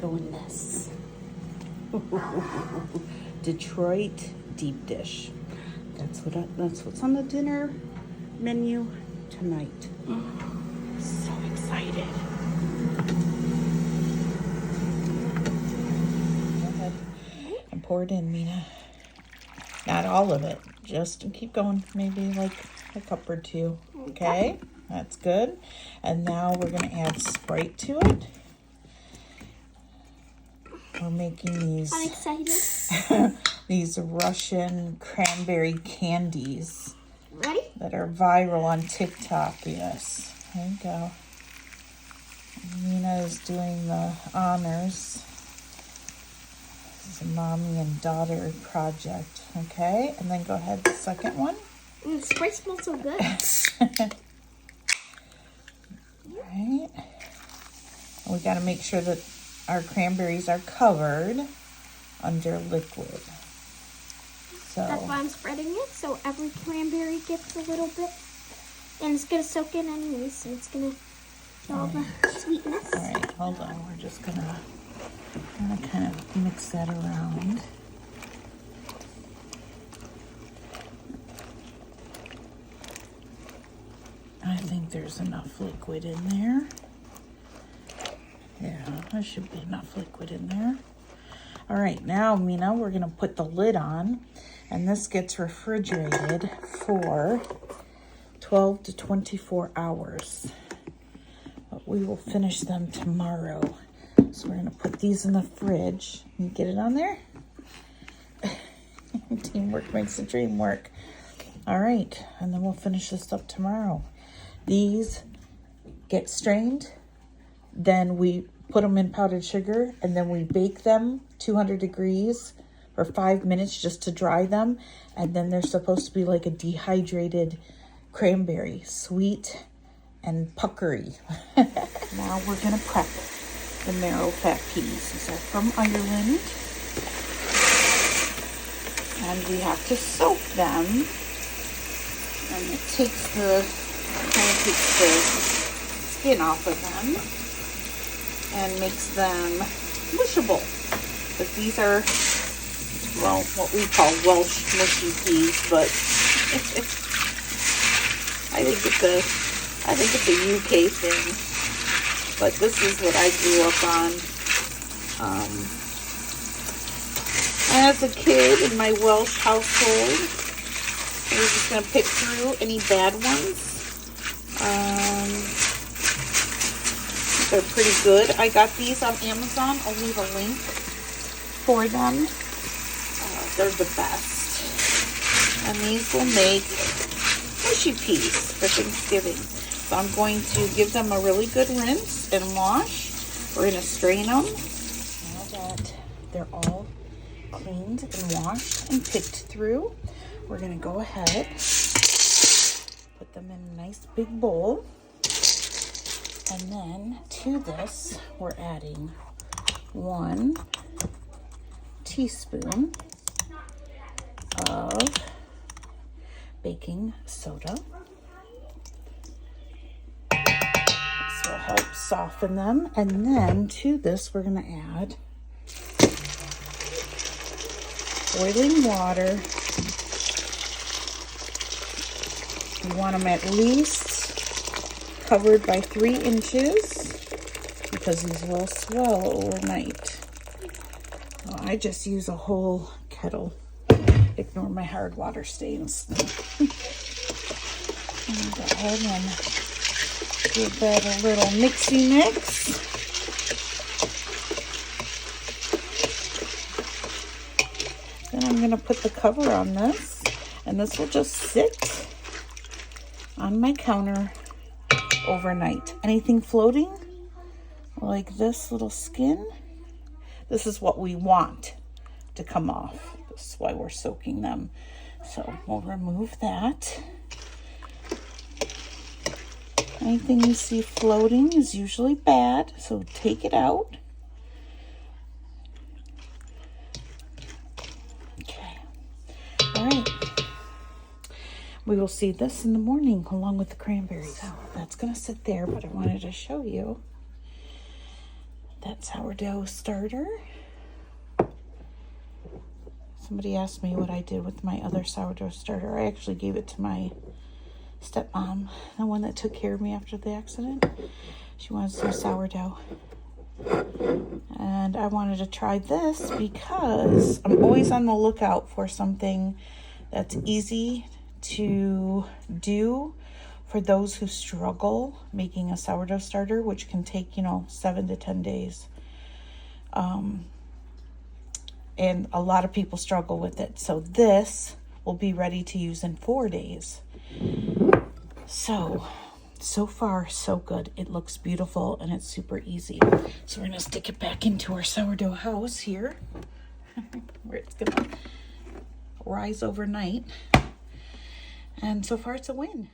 go in this. Detroit deep dish. That's what's on the dinner menu tonight. So excited. Go ahead and pour it in, Mina. Not all of it. Just keep going. Maybe like a cup or two. Okay? That's good. And now we're going to add Sprite to it. We're making these. I'm excited. These Russian cranberry candies. Ready? That are viral on TikTok. Yes. There you go. Nina is doing the honors. This is a mommy and daughter project. Okay. And then go ahead, the second one. The Sprite smells so good. Right. We got to make sure that our cranberries are covered under liquid. So that's why I'm spreading it, so every cranberry gets a little bit. And it's going to soak in anyway, so it's going to get all the sweetness. All right, hold on. We're just going to kind of mix that around. I think there's enough liquid in there. Yeah, there should be enough liquid in there. All right, now, Mina, we're going to put the lid on, and this gets refrigerated for 12 to 24 hours. But we will finish them tomorrow. So we're going to put these in the fridge. Can you get it on there? Teamwork makes the dream work. All right, and then we'll finish this up tomorrow. These get strained, then we put them in powdered sugar, and then we bake them 200 degrees for 5 minutes just to dry them, and then they're supposed to be like a dehydrated cranberry, sweet and puckery. Now we're going to prep the marrow fat peas. These are from Ireland, and we have to soak them, and it takes the skin off of them and makes them mushable. But these are, well, what we call Welsh mushy peas, but I think it's a UK thing. But this is what I grew up on. As a kid in my Welsh household, I was just going to pick through any bad ones. They're pretty good. I got these on Amazon. I'll leave a link for them. They're the best. And these will make mushy peas for Thanksgiving. So I'm going to give them a really good rinse and wash. We're going to strain them. Now that they're all cleaned and washed and picked through, we're going to go ahead, put them in a nice big bowl. And then to this, we're adding 1 teaspoon of baking soda. This will help soften them. And then to this, we're going to add boiling water. You want them at least covered by 3 inches because these will swell overnight. Well, I just use a whole kettle. Ignore my hard water stains. And go ahead and give that a little mixy mix. Then I'm going to put the cover on this, and this will just sit on my counter overnight. Anything floating like this little skin, this is what we want to come off. This is why we're soaking them. So we'll remove that. Anything you see floating is usually bad, so take it out. Okay. All right. We will see this in the morning along with the cranberries. So that's going to sit there, but I wanted to show you that sourdough starter. Somebody asked me what I did with my other sourdough starter. I actually gave it to my stepmom, the one that took care of me after the accident. She wanted some sourdough. And I wanted to try this because I'm always on the lookout for something that's easy to do for those who struggle making a sourdough starter, which can take, 7 to 10 days. And a lot of people struggle with it. So this will be ready to use in 4 days. So far, so good. It looks beautiful and it's super easy. So we're gonna stick it back into our sourdough house here, where it's gonna rise overnight. And so far, it's a win.